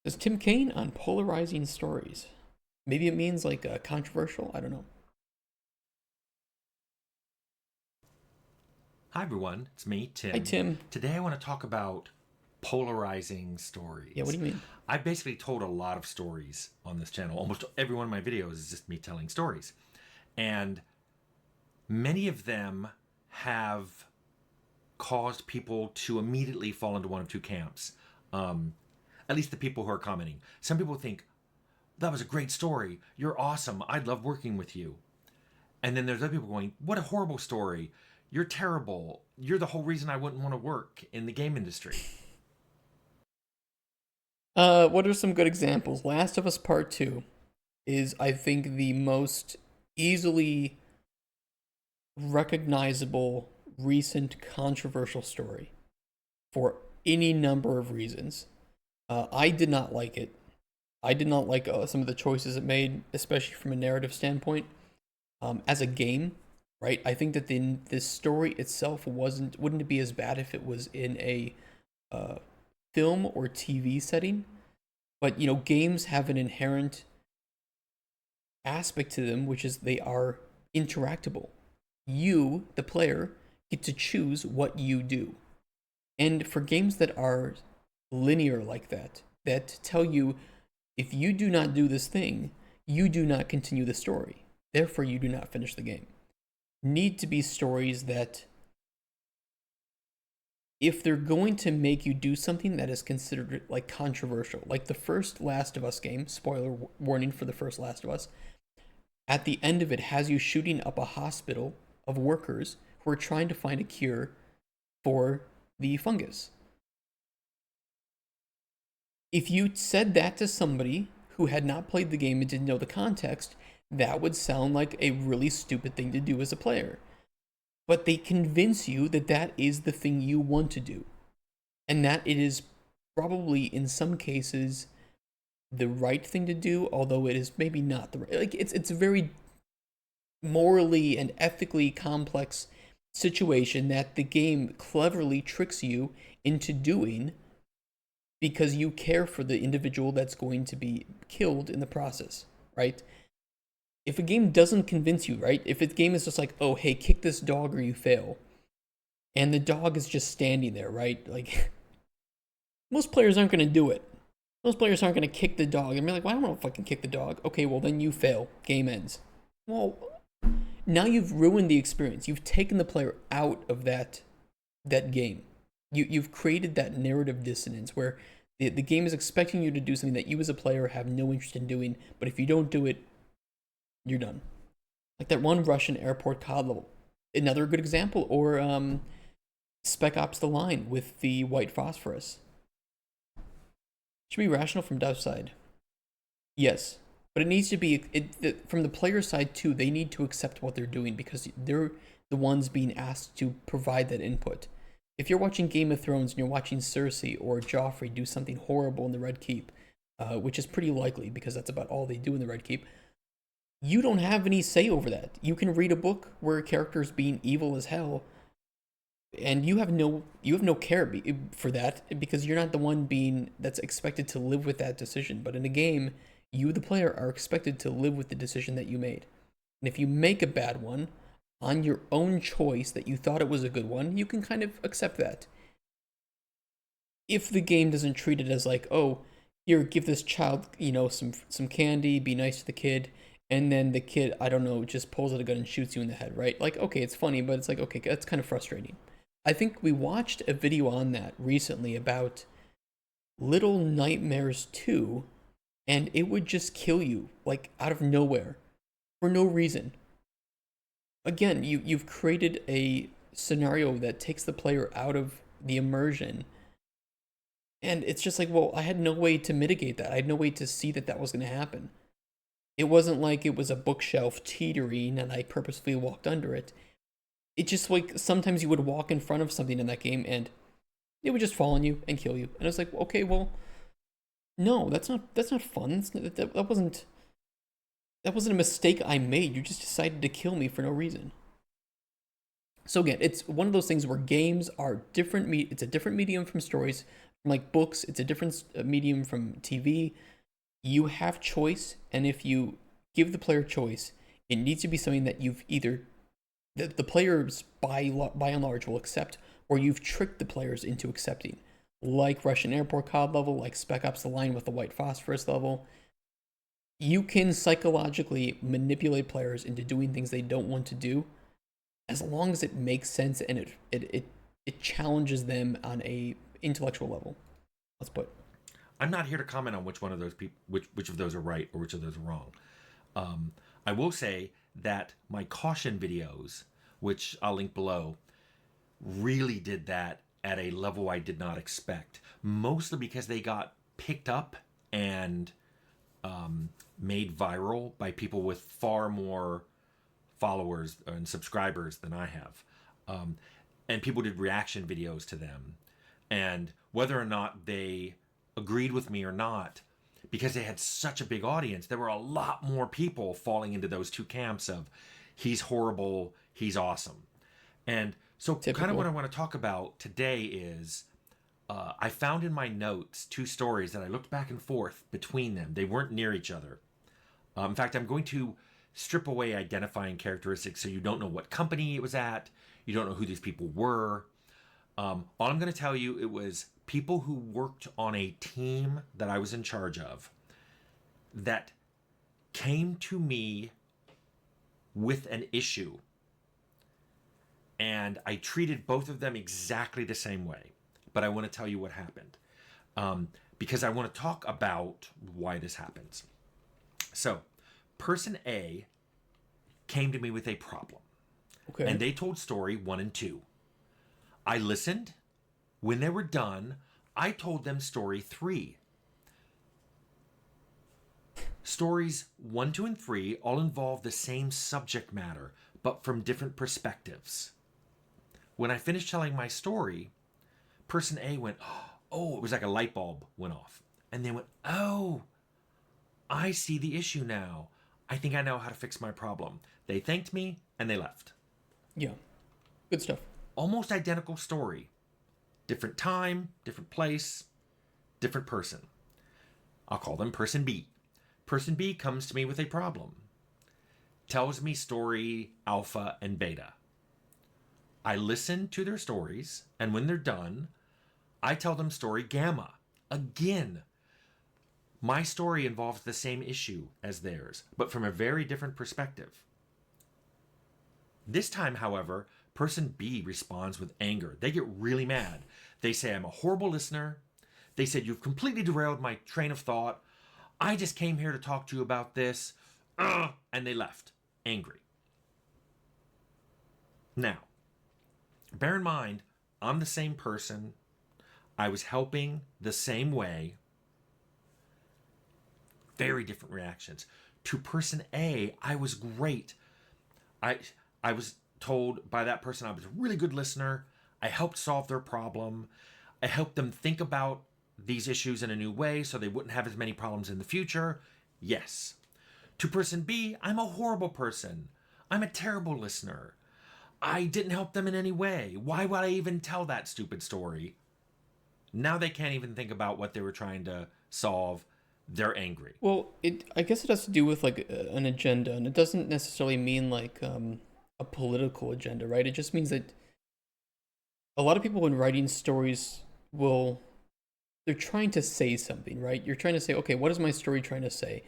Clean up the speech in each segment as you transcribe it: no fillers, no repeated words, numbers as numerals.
Says Tim Kaine on Polarizing Stories. Maybe it means like controversial. I don't know. Hi everyone, it's me, Hi, Tim. Tim. Today I want to talk about polarizing Yeah, what stories. do you mean? I've basically told a lot of stories on this channel. Almost every one of my videos is just me telling stories. And many of them have caused people to immediately fall into one of two camps. Um, at least the people who are commenting. Some people think, that was a great story. You're awesome. I'd love working with you. And then there's other people going, what a horrible story. You're terrible. You're the whole reason I wouldn't want to work in the game industry. What are some good examples? Last of Us Part 2 is, I think, the most easily recognizable recent controversial story for any number of reasons. I did not like it. I did not like some of the choices it made, especially from a narrative standpoint. As a game, right? I think that the story itself wouldn't be as bad if it was in a uh, film or TV setting. But games have an inherent aspect to them, which is they are interactable. You, the player, get to choose what you do. And for games that are linear like that, that tell you if you do not do this thing, you do not continue the story. Therefore, you do not finish the game. Need to be stories that, if they're going to make you do something that is considered like controversial, like the first Last of Us game, spoiler warning for the first Last of Us, at the end of it has you shooting up a hospital of workers who are trying to find a cure for the fungus. If you said that to somebody who had not played the game and didn't know the context, that would sound like a really stupid thing to do as a player. But they convince you that that is the thing you want to do, and that it is probably in some cases the right thing to do, although it is maybe not the right. Like it's a very morally and ethically complex situation that the game cleverly tricks you into doing because you care for the individual that's going to be killed in the process, right? If a game doesn't convince you, right? If a game is just like, oh, hey, kick this dog or you fail, and the dog is just standing there, right? Like, most players aren't going to do it. Most players aren't going to kick the dog and be like, well, I don't want to fucking kick the dog. Okay, well, then you fail. Game ends. Well, now you've ruined the experience. You've taken the player out of that game. You've created that narrative dissonance where the game is expecting you to do something that you as a player have no interest in doing, but if you don't do it, you're done. Like that one Russian airport coddle, another good example, or Spec Ops: The Line with the white phosphorus. Should be rational from dev side. Yes, but it needs to be from the player side too. They need to accept what they're doing because they're the ones being asked to provide that input. If you're watching Game of Thrones and you're watching Cersei or Joffrey do something horrible in the Red Keep, which is pretty likely because that's about all they do in the Red Keep, you don't have any say over that. You can read a book where a character is being evil as hell, and you have no care for that because you're not the one being that's expected to live with that decision. But in a game, you the player are expected to live with the decision that you made. And if you make a bad one on your own choice that you thought it was a good one, you can kind of accept that. If the game doesn't treat it as like, oh, here, give this child, some candy, be nice to the kid, and then the kid, I don't know, just pulls out a gun and shoots you in the head, right? Like, okay, it's funny, but it's like, okay, that's kind of frustrating. I think we watched a video on that recently about Little Nightmares 2, and it would just kill you, like, out of nowhere, for no reason. Again, you've created a scenario that takes the player out of the immersion, and it's just like, well, I had no way to mitigate that. I had no way to see that that was going to happen. It wasn't like it was a bookshelf teetering and I purposefully walked under it. It just like sometimes you would walk in front of something in that game and it would just fall on you and kill you. And I was like, okay, well, no, that's not fun. That wasn't a mistake I made. You just decided to kill me for no reason. So again, it's one of those things where games are different. It's a different medium from stories, Like books, it's a different medium from TV. You have choice, and if you give the player choice, it needs to be something that you've either the players by and large will accept, or you've tricked the players into accepting, like Russian Airport COD level, like Spec Ops: The Line with the white phosphorus level. You can psychologically manipulate players into doing things they don't want to do, as long as it makes sense and it challenges them on a intellectual level. Let's put. I'm not here to comment on which one of those people, which of those are right or which of those are wrong. I will say that my caution videos, which I'll link below, really did that at a level I did not expect. Mostly because they got picked up and made viral by people with far more followers and subscribers than I have. And people did reaction videos to them. And whether or not they agreed with me or not, because they had such a big audience, there were a lot more people falling into those two camps of he's horrible, he's awesome. And so, kind of what I want to talk about today is I found in my notes two stories that I looked back and forth between them. They weren't near each other. In fact, I'm going to strip away identifying characteristics so you don't know what company it was at, you don't know who these people were. All I'm going to tell you, it was people who worked on a team that I was in charge of that came to me with an issue. And I treated both of them exactly the same way. But I want to tell you what happened. Because I want to talk about why this happens. So, person A came to me with a problem. Okay. And they told story 1 and 2. I listened. When they were done, I told them story 3. Stories 1, 2, and 3 all involve the same subject matter, but from different perspectives. When I finished telling my story, person A went, oh, it was like a light bulb went off. And they went, oh, I see the issue now. I think I know how to fix my problem. They thanked me and they left. Yeah. Good stuff. Almost identical story. Different time, different place, different person. I'll call them person B. Person B comes to me with a problem. Tells me story alpha and beta. I listen to their stories, and when they're done, I tell them story gamma. Again, my story involves the same issue as theirs, but from a very different perspective. This time, however, person B responds with anger. They get really mad. They say, I'm a horrible listener. They said, you've completely derailed my train of thought. I just came here to talk to you about this. And they left, angry. Now, bear in mind, I'm the same person. I was helping the same way. Very different reactions. To person A, I was great. I was told by that person I was a really good listener. I helped solve their problem. I helped them think about these issues in a new way so they wouldn't have as many problems in the future. Yes. To person B, I'm a horrible person. I'm a terrible listener. I didn't help them in any way. Why would I even tell that stupid story? Now they can't even think about what they were trying to solve. They're angry. Well, I guess it has to do with like an agenda, and it doesn't necessarily mean like a political agenda, right? It just means that a lot of people when writing stories they're trying to say something, right? You're trying to say, okay, what is my story trying to say?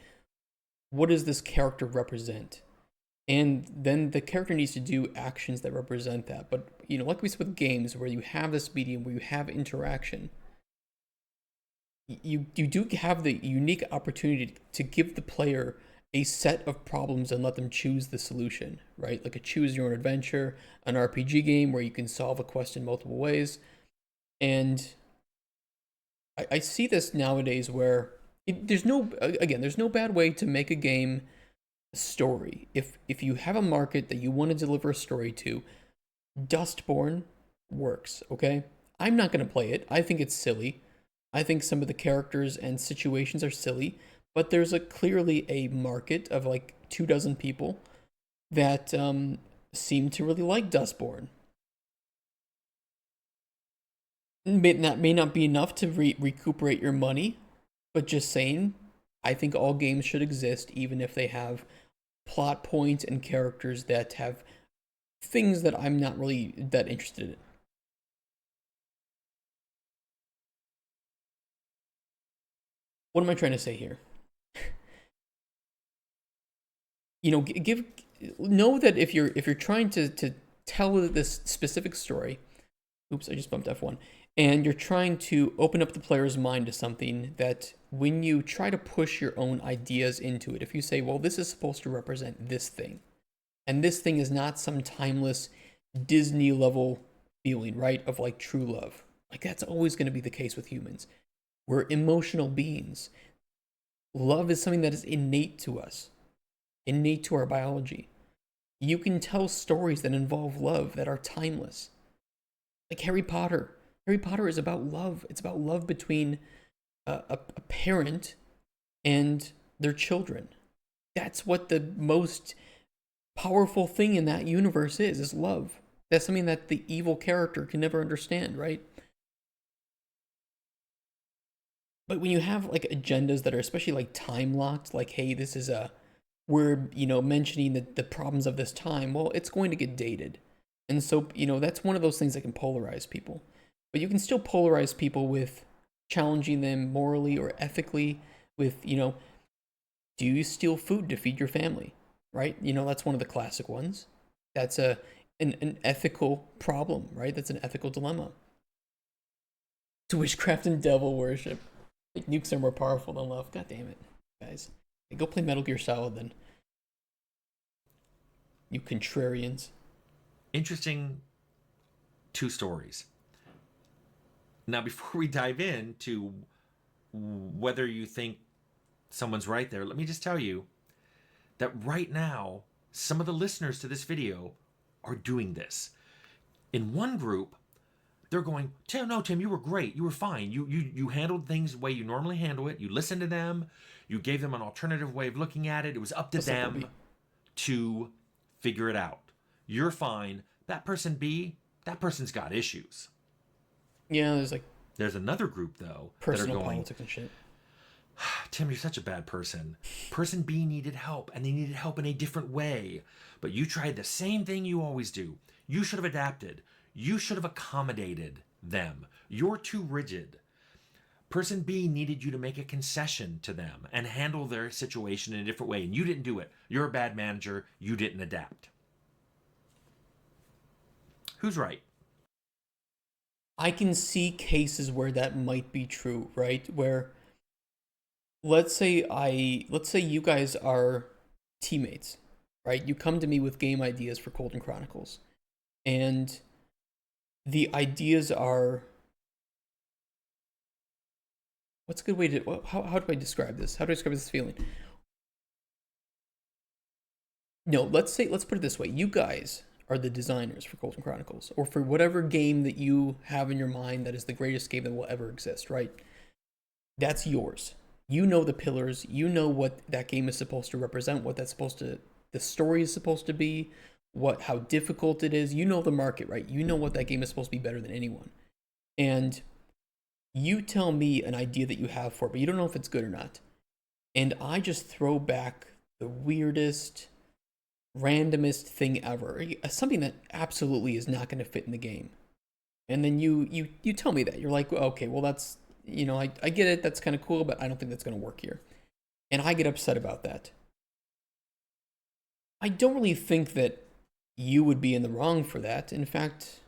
What does this character represent? And then the character needs to do actions that represent that. But, like we said with games where you have this medium, where you have interaction, you do have the unique opportunity to give the player a set of problems and let them choose the solution, right? Like a choose your own adventure, an RPG game where you can solve a quest in multiple ways. And I see this nowadays where there's no bad way to make a game story. If you have a market that you want to deliver a story to, Dustborn works, okay? I'm not going to play it. I think it's silly. I think some of the characters and situations are silly, but there's clearly a market of like 24 people that seem to really like Dustborn. May not be enough to recuperate your money, but just saying, I think all games should exist, even if they have plot points and characters that have things that I'm not really that interested in. What am I trying to say here? Give know that if you're trying to tell this specific story, oops, I just bumped F1, and you're trying to open up the player's mind to something, that when you try to push your own ideas into it, if you say, well, this is supposed to represent this thing, and this thing is not some timeless Disney level feeling, right? Of like true love. Like that's always going to be the case with humans. We're emotional beings. Love is something that is innate to us, innate to our biology. You can tell stories that involve love that are timeless. Like Harry Potter. Harry Potter is about love. It's about love between a parent and their children. That's what the most powerful thing in that universe is love. That's something that the evil character can never understand, right? But when you have like agendas that are especially like time locked, like, hey, this is we're, mentioning the problems of this time, well, it's going to get dated. And so, that's one of those things that can polarize people. But you can still polarize people with challenging them morally or ethically with, do you steal food to feed your family? Right? That's one of the classic ones. That's an ethical problem, right? That's an ethical dilemma. To witchcraft and devil worship. Like nukes are more powerful than love. God damn it, guys. Hey, go play Metal Gear Solid then. You contrarians. Interesting two stories. Now, before we dive into whether you think someone's right there, let me just tell you that right now, some of the listeners to this video are doing this. In one group, they're going, Tim, no, Tim, you were great. You were fine. You handled things the way you normally handle it. You listened to them. You gave them an alternative way of looking at it. It was up to them to figure it out. You're fine. That person B, that person's got issues. Yeah, there's another group though personal that are going, politics and shit. Tim, you're such a bad person. Person B needed help, and they needed help in a different way. But you tried the same thing you always do. You should have adapted. You should have accommodated them. You're too rigid. Person B needed you to make a concession to them and handle their situation in a different way, and you didn't do it. You're a bad manager. You didn't adapt. Who's right? I can see cases where that might be true, right? Where let's say you guys are teammates, right? You come to me with game ideas for Golden Chronicles, and the ideas are, what's a good way to, how do I describe this? How do I describe this feeling? No, let's put it this way. You guys are the designers for Golden Chronicles, or for whatever game that you have in your mind that is the greatest game that will ever exist, right? That's yours. You know the pillars, you know what that game is supposed to represent, what that's supposed to, the story is supposed to be, how difficult it is. You know the market, right? You know what that game is supposed to be better than anyone. And you tell me an idea that you have for it, but you don't know if it's good or not. And I just throw back the weirdest, randomest thing ever, something that absolutely is not going to fit in the game. And then you tell me that. You're like, okay, well, that's, I get it, that's kind of cool, but I don't think that's going to work here. And I get upset about that. I don't really think that you would be in the wrong for that. In fact,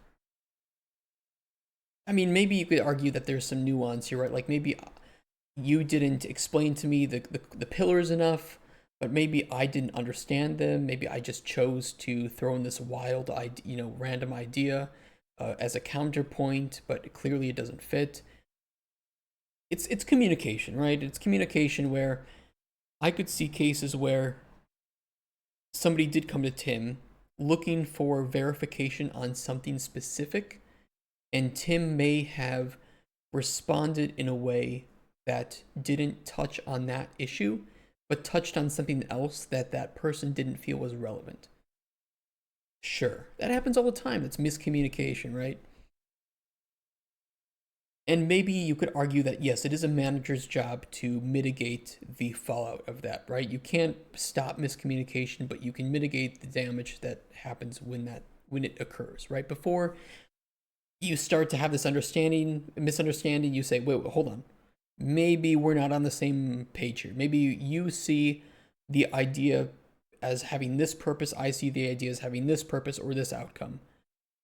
I mean, maybe you could argue that there's some nuance here, right? Like maybe you didn't explain to me the pillars enough, but maybe I didn't understand them. Maybe I just chose to throw in this wild, random idea as a counterpoint, but clearly it doesn't fit. It's communication, right? It's communication where I could see cases where somebody did come to Tim looking for verification on something specific, and Tim may have responded in a way that didn't touch on that issue, but touched on something else that person didn't feel was relevant. Sure, that happens all the time. That's miscommunication, right? And maybe you could argue that yes, it is a manager's job to mitigate the fallout of that, right? You can't stop miscommunication, but you can mitigate the damage that happens when it occurs, right? Before you start to have this misunderstanding, you say, wait, hold on. Maybe we're not on the same page here. Maybe you see the idea as having this purpose, I see the idea as having this purpose or this outcome.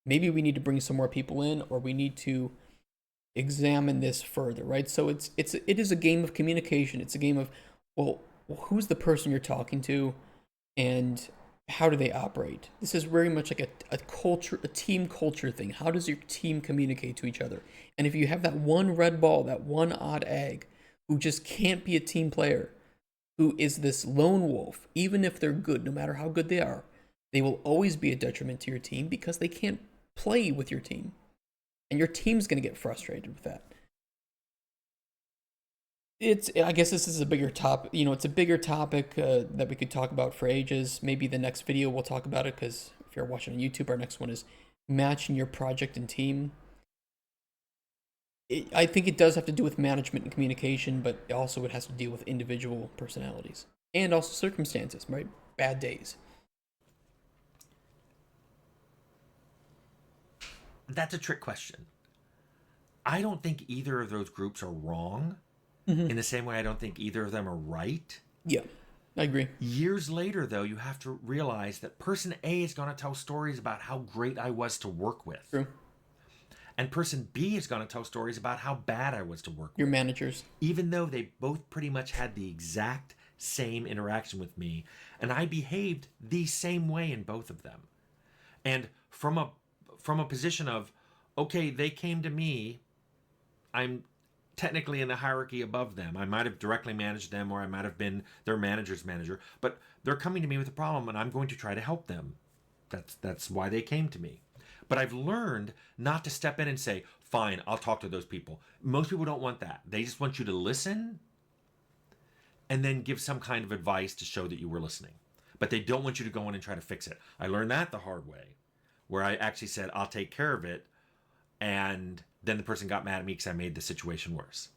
Maybe we need to bring some more people in, or we need to examine this further, right? So it is a game of communication. It's a game of, well, who's the person you're talking to, and how do they operate? This is very much like a culture, a team culture thing. How does your team communicate to each other? And if you have that one red ball, that one odd egg, who just can't be a team player, who is this lone wolf, even if they're good, no matter how good they are, they will always be a detriment to your team because they can't play with your team. And your team's going to get frustrated with that. I guess this is a bigger topic. It's a bigger topic that we could talk about for ages. Maybe the next video we'll talk about it, because if you're watching on YouTube, our next one is matching your project and team. I think it does have to do with management and communication, but also it has to deal with individual personalities and also circumstances, right? Bad days. That's a trick question. I don't think either of those groups are wrong. In the same way, I don't think either of them are right. Yeah, I agree. Years later, though, you have to realize that person A is going to tell stories about how great I was to work with. True. And person B is going to tell stories about how bad I was to work with. Your managers. Even though they both pretty much had the exact same interaction with me. And I behaved the same way in both of them. And from a position of, okay, they came to me, I'm technically in the hierarchy above them. I might have directly managed them, or I might have been their manager's manager, but they're coming to me with a problem and I'm going to try to help them. That's why they came to me. But I've learned not to step in and say, fine, I'll talk to those people. Most people don't want that. They just want you to listen and then give some kind of advice to show that you were listening. But they don't want you to go in and try to fix it. I learned that the hard way, where I actually said, I'll take care of it. And then the person got mad at me because I made the situation worse.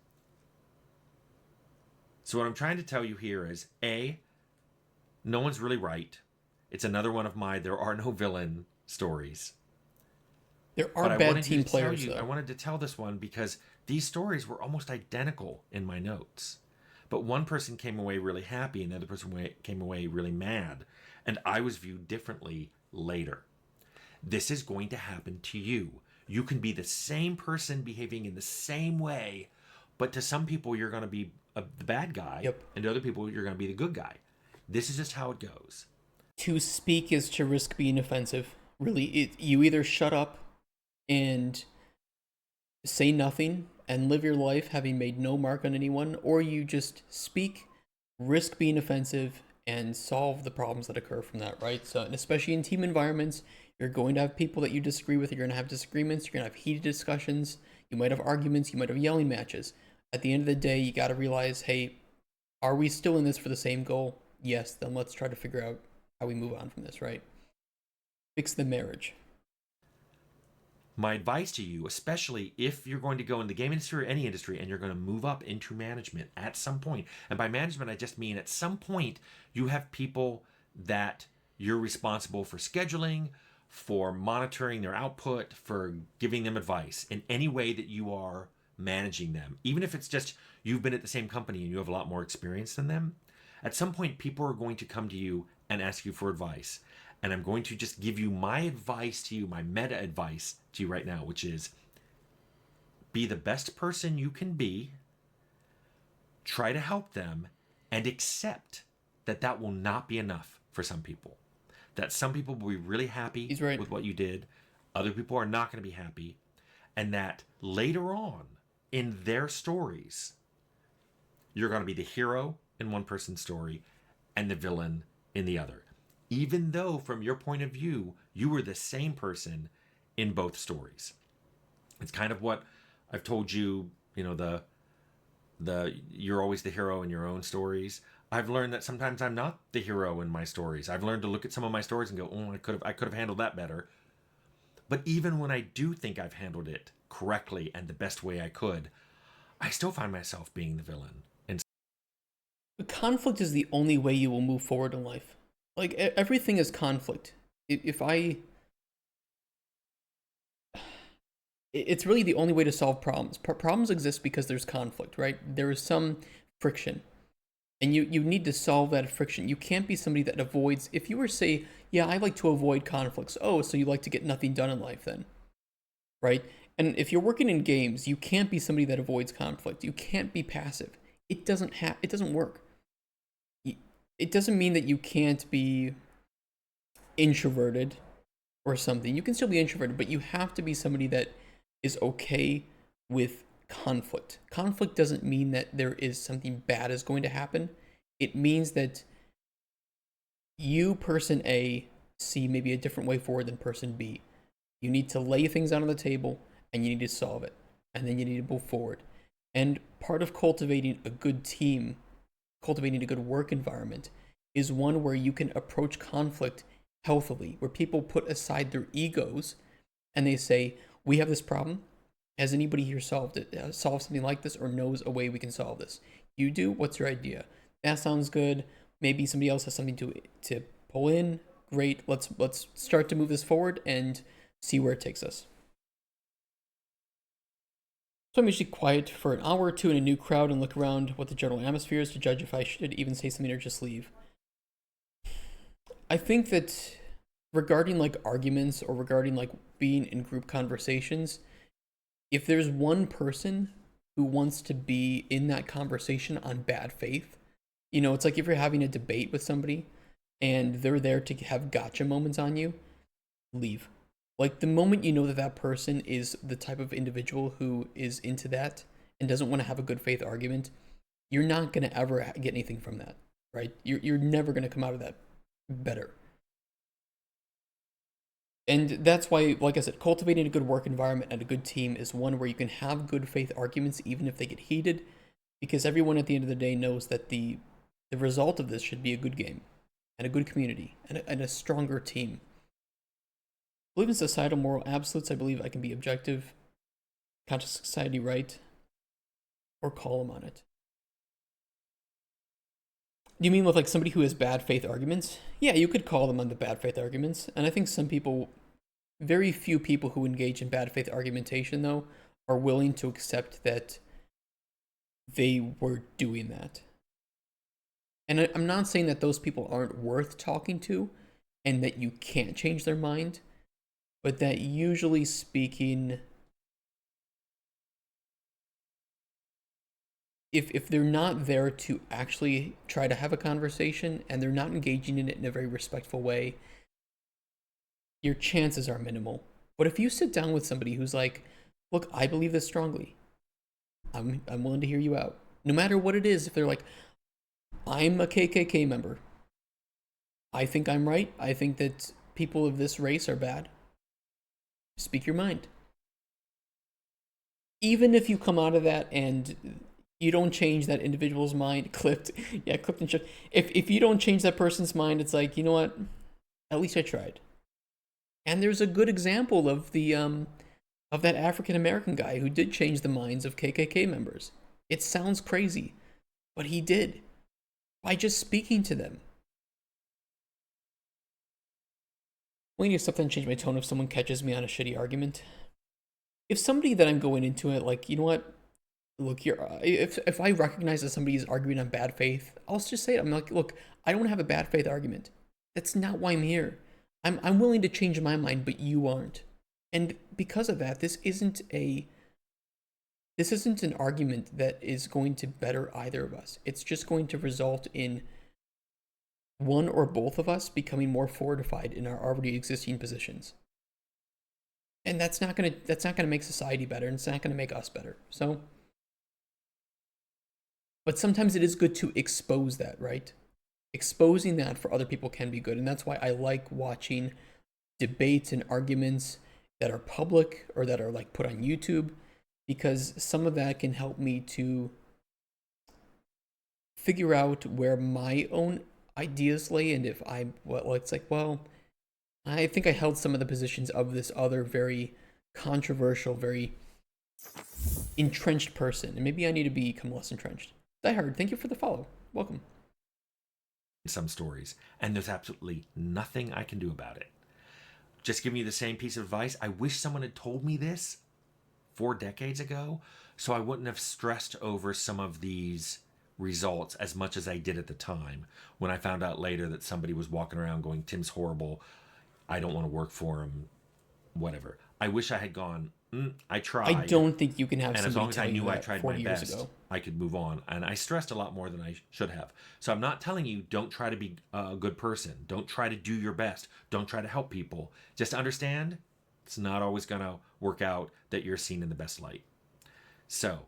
So what I'm trying to tell you here is, A, no one's really right. It's another one of my there are no villain stories. There are bad team players, though. I wanted to tell this one because these stories were almost identical in my notes. But one person came away really happy and the other person came away really mad. And I was viewed differently later. This is going to happen to you. You can be the same person behaving in the same way, but to some people you're going to be the bad guy, yep. And to other people you're going to be the good guy. This is just how it goes. To speak is to risk being offensive. Really, you either shut up and say nothing and live your life having made no mark on anyone, or you just speak, risk being offensive, and solve the problems that occur from that, right? So, and especially in team environments, you're going to have people that you disagree with. You're going to have disagreements. You're going to have heated discussions. You might have arguments. You might have yelling matches. At the end of the day, you got to realize, hey, are we still in this for the same goal? Yes, then let's try to figure out how we move on from this, right? Fix the marriage. My advice to you, especially if you're going to go in the game industry or any industry and you're going to move up into management at some point, and by management I just mean at some point you have people that you're responsible for scheduling, for monitoring their output, for giving them advice in any way that you are managing them. Even if it's just you've been at the same company and you have a lot more experience than them, at some point people are going to come to you and ask you for advice. And I'm going to just give you my advice to you, my meta advice to you right now, which is be the best person you can be, try to help them, and accept that that will not be enough for some people. That some people will be really happy with what you did, other people are not going to be happy, and that later on in their stories, you're going to be the hero in one person's story and the villain in the other. Even though from your point of view, you were the same person in both stories. It's kind of what I've told you, the you're always the hero in your own stories. I've learned that sometimes I'm not the hero in my stories. I've learned to look at some of my stories and go, oh, I could have handled that better. But even when I do think I've handled it correctly and the best way I could, I still find myself being the villain. And Conflict is the only way you will move forward in life. Like everything is conflict. If I, it's really the only way to solve problems. Problems exist because there's conflict, right? There is some friction, and you need to solve that friction. You can't be somebody that avoids. If you were say, yeah, I like to avoid conflicts. Oh, so you like to get nothing done in life then, right? And if you're working in games, you can't be somebody that avoids conflict. You can't be passive. It doesn't work. It doesn't mean that you can't be introverted or something. You can still be introverted, but you have to be somebody that is okay with conflict. Conflict doesn't mean that there is something bad is going to happen. It means that you, person A, see maybe a different way forward than person B. You need to lay things out on the table and you need to solve it. And then you need to move forward. And part of cultivating a good team, cultivating a good work environment, is one where you can approach conflict healthily, where people put aside their egos and they say, we have this problem. Has anybody here solved it? Solved something like this, or knows a way we can solve this? You do? What's your idea? That sounds good. Maybe somebody else has something to pull in. Great. Let's start to move this forward and see where it takes us. So I'm usually quiet for an hour or two in a new crowd and look around what the general atmosphere is to judge if I should even say something or just leave. I think that regarding like arguments or regarding like being in group conversations, if there's one person who wants to be in that conversation on bad faith, you know, it's like if you're having a debate with somebody and they're there to have gotcha moments on you, leave. Like the moment you know that that person is the type of individual who is into that and doesn't want to have a good faith argument, you're not going to ever get anything from that, right? You're never going to come out of that better. And that's why, like I said, cultivating a good work environment and a good team is one where you can have good faith arguments even if they get heated, because everyone at the end of the day knows that the result of this should be a good game and a good community and a stronger team. I believe in societal moral absolutes. I believe I can be objective, conscious society right, or call them on it. Do you mean with like somebody who has bad faith arguments? Yeah, you could call them on the bad faith arguments. And I think some people, very few people who engage in bad faith argumentation, though, are willing to accept that they were doing that. And I'm not saying that those people aren't worth talking to and that you can't change their mind, but that usually speaking, if they're not there to actually try to have a conversation and they're not engaging in it in a very respectful way, your chances are minimal. But if you sit down with somebody who's like, look, I believe this strongly, I'm willing to hear you out. No matter what it is, if they're like, I'm a KKK member, I think I'm right, I think that people of this race are bad, speak your mind. Even if you come out of that and you don't change that individual's mind, clipped and shut. If you don't change that person's mind, it's like, you know what? At least I tried. And there's a good example of the of that African American guy who did change the minds of KKK members. It sounds crazy, but he did by just speaking to them. I'm going to stop and change my tone if someone catches me on a shitty argument. If somebody that I'm going into it, like, you know what? Look, if I recognize that somebody is arguing on bad faith, I'll just say it. I'm like, look, I don't want to have a bad faith argument. That's not why I'm here. I'm willing to change my mind, but you aren't. And because of that, this isn't an argument that is going to better either of us. It's just going to result in one or both of us becoming more fortified in our already existing positions. And that's not gonna make society better, and it's not gonna make us better. So, but sometimes it is good to expose that, right? Exposing that for other people can be good, and that's why I like watching debates and arguments that are public or that are like put on YouTube, because some of that can help me to figure out where my own ideas lay, and if I, well, it's like, well, I think I held some of the positions of this other very controversial, very entrenched person, and maybe I need to become less entrenched. Die Hard, thank you for the follow. Welcome. Some stories, and there's absolutely nothing I can do about it. Just give me the same piece of advice. I wish someone had told me this 4 decades ago, so I wouldn't have stressed over some of these results as much as I did at the time when I found out later that somebody was walking around going, Tim's horrible, I don't want to work for him, whatever. I wish I had gone, I I tried, don't think you can have and as somebody long as I tell you knew I that tried 40 my years best, ago. I could move on. And I stressed a lot more than I should have. So I'm not telling you don't try to be a good person. Don't try to do your best. Don't try to help people. Just understand it's not always going to work out that you're seen in the best light. So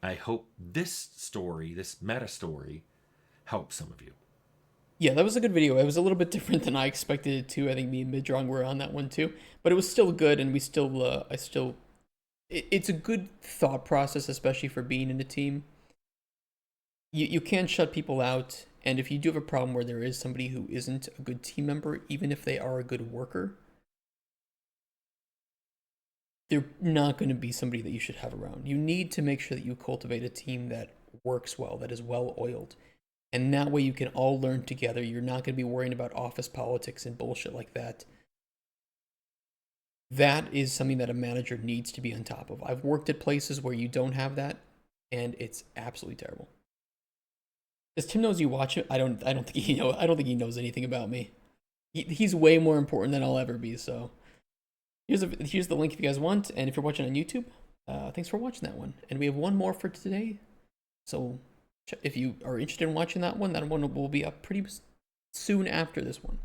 I hope this story, this meta story, helps some of you. Yeah, that was a good video. It was a little bit different than I expected it to. I think me and Midrong were on that one too, but it was still good, and it's a good thought process, especially for being in a team. You can't shut people out, and if you do have a problem where there is somebody who isn't a good team member, even if they are a good worker, they're not going to be somebody that you should have around. You need to make sure that you cultivate a team that works well, that is well oiled. And that way you can all learn together. You're not going to be worrying about office politics and bullshit like that. That is something that a manager needs to be on top of. I've worked at places where you don't have that, and it's absolutely terrible. Does Tim knows you watch it? I don't think he know. I don't think he knows anything about me. He's way more important than I'll ever be. So here's the link if you guys want, and if you're watching on YouTube, thanks for watching that one. And we have one more for today. So if you are interested in watching that one will be up pretty soon after this one.